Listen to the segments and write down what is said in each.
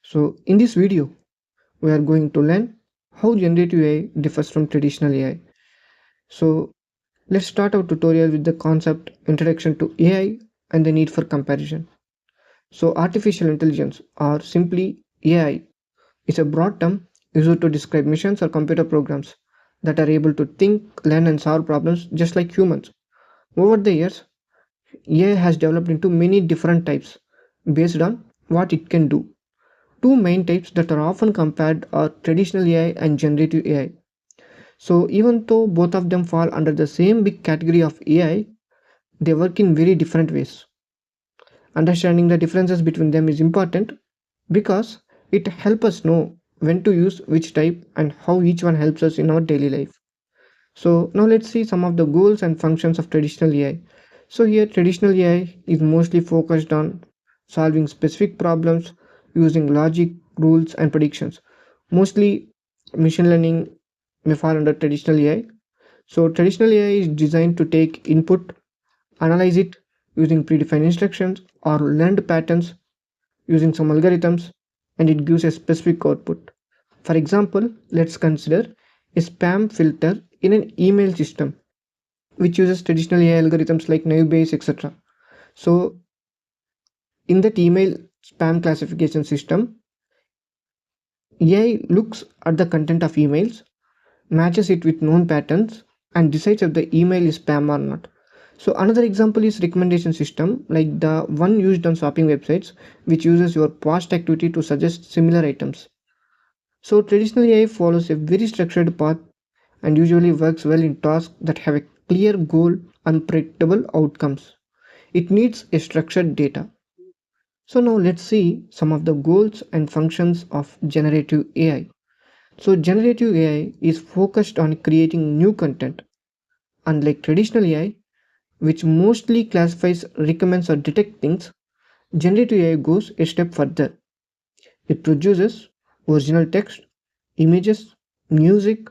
So in this video, we are going to learn how generative AI differs from traditional AI. So let's start our tutorial with the concept introduction to AI and the need for comparison. So artificial intelligence or simply AI is a broad term used to describe machines or computer programs that are able to think, learn and solve problems just like humans. Over the years, AI has developed into many different types based on what it can do. Two main types that are often compared are traditional AI and generative AI. So, even though both of them fall under the same big category of AI, they work in very different ways. Understanding the differences between them is important because it helps us know when to use which type and how each one helps us in our daily life. So, now let's see some of the goals and functions of traditional AI. So, here traditional AI is mostly focused on solving specific problems using logic, rules, and predictions. Mostly, machine learning may fall under traditional AI. So, traditional AI is designed to take input, analyze it using predefined instructions or learned patterns using some algorithms, and it gives a specific output. For example, let's consider a spam filter in an email system which uses traditional AI algorithms like naivebase, etc. So, in that email spam classification system, AI looks at the content of emails, matches it with known patterns, and decides if the email is spam or not. So another example is recommendation system like the one used on shopping websites, which uses your past activity to suggest similar items. So traditional AI follows a very structured path and usually works well in tasks that have a clear goal and predictable outcomes. It needs a structured data. So now let's see some of the goals and functions of generative AI. So generative AI is focused on creating new content. Unlike traditional AI, which mostly classifies, recommends or detects things, generative AI goes a step further. It produces original text, images, music,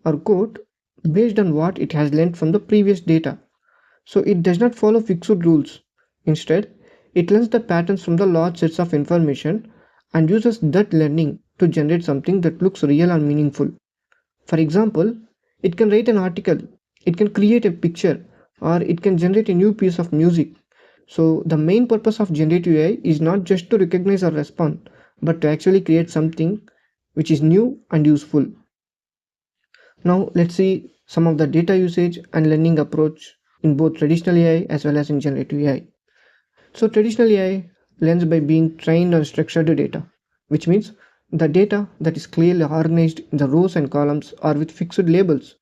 or code based on what it has learned from the previous data. So it does not follow fixed rules. Instead, it learns the patterns from the large sets of information and uses that learning to generate something that looks real and meaningful. For example, it can write an article, it can create a picture, or it can generate a new piece of music. So, the main purpose of generative AI is not just to recognize or respond, but to actually create something which is new and useful. Now, let's see some of the data usage and learning approach in both traditional AI as well as in generative AI. So, traditional AI learns by being trained on structured data, which means the data that is clearly organized in the rows and columns or with fixed labels.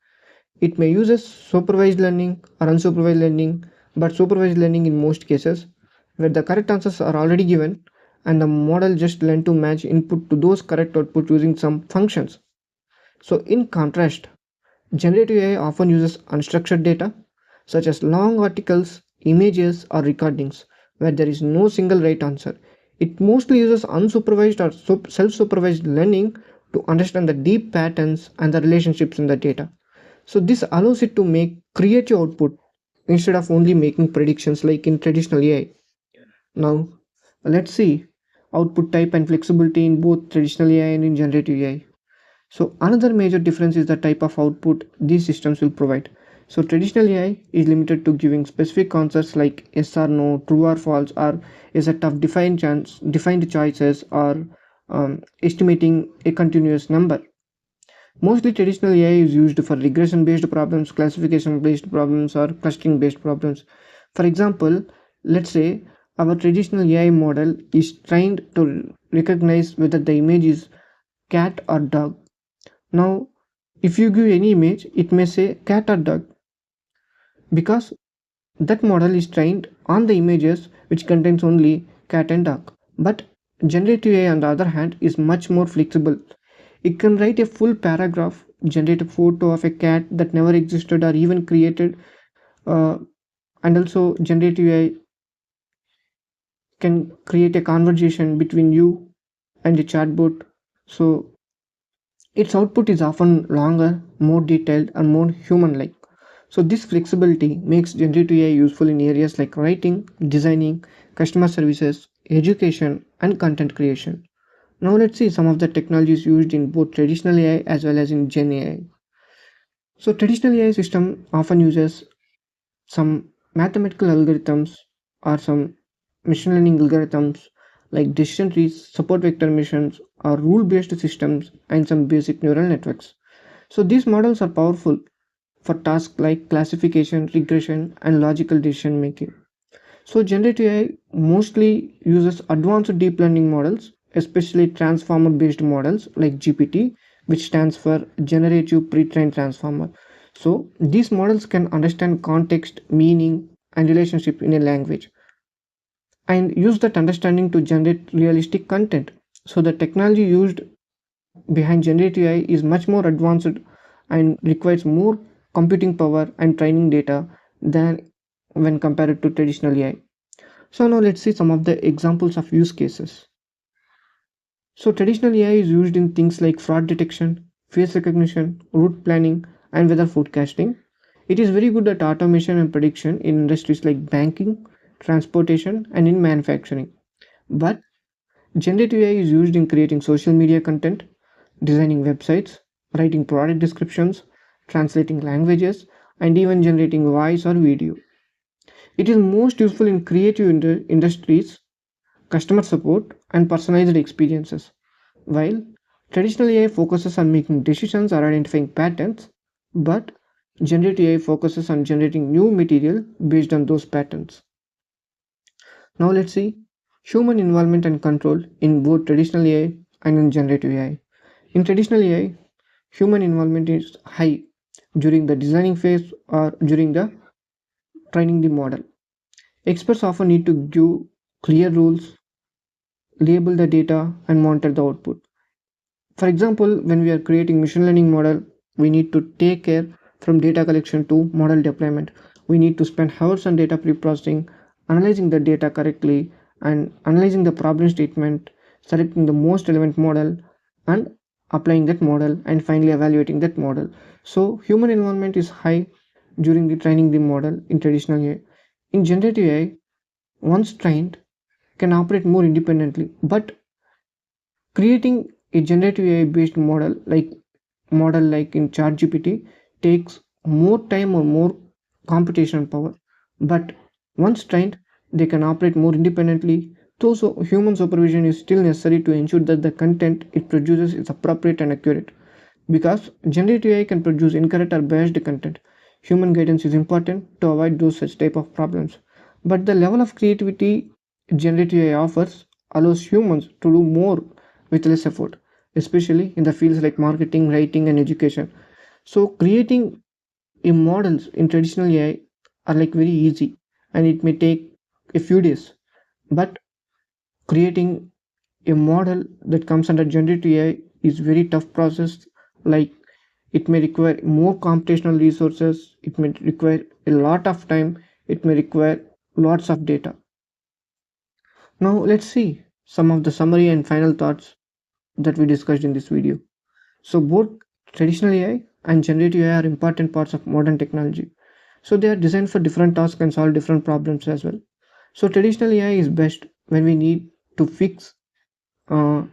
It may use supervised learning or unsupervised learning, but supervised learning in most cases, where the correct answers are already given and the model just learn to match input to those correct output using some functions. So, in contrast, generative AI often uses unstructured data, such as long articles, images, or recordings, where there is no single right answer. It mostly uses unsupervised or self supervised learning to understand the deep patterns and the relationships in the data. So, this allows it to make creative output instead of only making predictions like in traditional AI. Now, let's see output type and flexibility in both traditional AI and in generative AI. So another major difference is the type of output these systems will provide. So traditional AI is limited to giving specific answers like yes or no, true or false, or a set of defined choices, or estimating a continuous number. Mostly traditional AI is used for regression based problems, classification based problems, or clustering based problems. For example, let's say our traditional AI model is trained to recognize whether the image is cat or dog. Now, if you give any image, it may say cat or dog because that model is trained on the images which contains only cat and dog. But generative AI, on the other hand, is much more flexible. It can write a full paragraph, generate a photo of a cat that never existed or even created, uh, and also generative AI can create a conversation between you and a chatbot. So its output is often longer, more detailed, and more human like. So, this flexibility makes generative AI useful in areas like writing, designing, customer services, education, and content creation. Now let's see some of the technologies used in both traditional AI as well as in Gen AI. So traditional AI system often uses some mathematical algorithms or some machine learning algorithms like decision trees, support vector missions, or rule-based systems, and some basic neural networks. So these models are powerful for tasks like classification, regression, and logical decision making. So generative AI mostly uses advanced deep learning models, especially transformer based models like GPT, which stands for generative pre-trained transformer. So these models can understand context, meaning, and relationship in a language and use that understanding to generate realistic content. So the technology used behind generative AI is much more advanced and requires more computing power and training data than when compared to traditional AI. So now let's see some of the examples of use cases. So traditional AI is used in things like fraud detection, face recognition, route planning, and weather forecasting. It is very good at automation and prediction in industries like banking, transportation, and in manufacturing. But generative AI is used in creating social media content, designing websites, writing product descriptions, translating languages, and even generating voice or video. It is most useful in creative industries, customer support, and personalized experiences. While traditional AI focuses on making decisions or identifying patterns, but generative AI focuses on generating new material based on those patterns. Now let's see human involvement and control in both traditional AI and in generative AI. In traditional AI, human involvement is high during the designing phase or during the training the model. Experts often need to give clear rules, label the data, and monitor the output. For example, when we are creating machine learning model, we need to take care from data collection to model deployment. We need to spend hours on data pre-processing, analyzing the data correctly, and analyzing the problem statement, selecting the most relevant model, and applying that model, and finally evaluating that model. So human involvement is high during the training the model in traditional AI. In generative AI, once trained, can operate more independently, but creating a generative AI based model like in ChatGPT takes more time or more computational power. But once trained, they can operate more independently. Though human supervision is still necessary to ensure that the content it produces is appropriate and accurate. Because generative AI can produce incorrect or biased content, human guidance is important to avoid those such type of problems. But the level of creativity generative AI offers allows humans to do more with less effort, especially in the fields like marketing, writing, and education. So creating a models in traditional AI are like very easy and it may take a few days. But creating a model that comes under generative AI is very tough process. Like it may require more computational resources, it may require a lot of time, it may require lots of data. Now let's see some of the summary and final thoughts that we discussed in this video. So both traditional AI and generative AI are important parts of modern technology. So they are designed for different tasks and solve different problems as well. So traditional AI is best when we need to fix uh,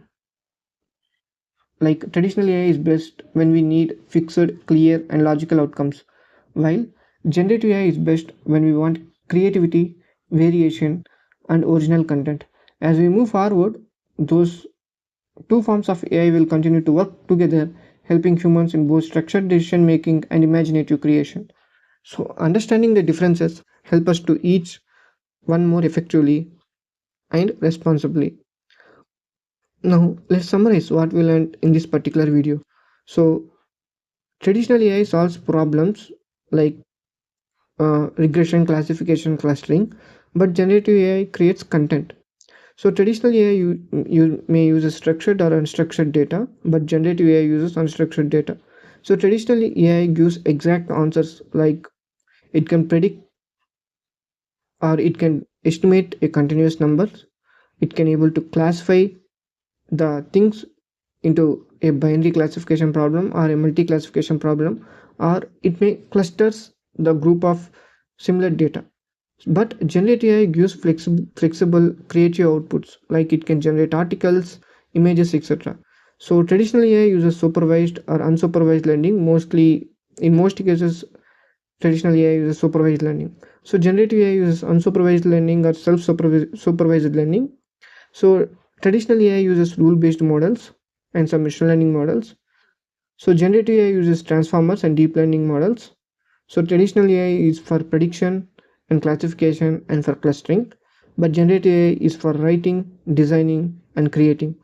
like traditional AI is best when we need fixed, clear, and logical outcomes, while generative AI is best when we want creativity, variation, and original content. As we move forward, those two forms of AI will continue to work together, helping humans in both structured decision making and imaginative creation. So, understanding the differences help us to each one more effectively and responsibly. Now, let's summarize what we learned in this particular video. So, traditional AI solves problems like regression, classification, clustering, but generative AI creates content. So, traditional AI you may use a structured or unstructured data, but generative AI uses unstructured data. So, traditional AI gives exact answers like it can predict or it can estimate a continuous number. It can able to classify the things into a binary classification problem or a multi classification problem, or it may clusters the group of similar data. But generative AI gives flexible creative outputs like it can generate articles, images, etc. So traditional AI uses supervised or unsupervised learning. Mostly, in most cases, traditional AI uses supervised learning. So generative AI uses unsupervised learning or self-supervised learning. So traditional AI uses rule-based models and some machine learning models. So generative AI uses transformers and deep learning models. So traditional AI is for prediction and classification and for clustering, but generative AI is for writing, designing, and creating.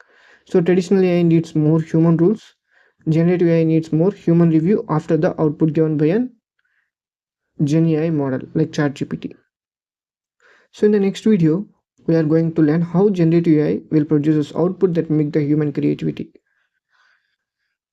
So traditional AI needs more human rules. Generative AI needs more human review after the output given by an Gen AI model like ChatGPT. So in the next video, we are going to learn how generative AI will produce output that mimic the human creativity.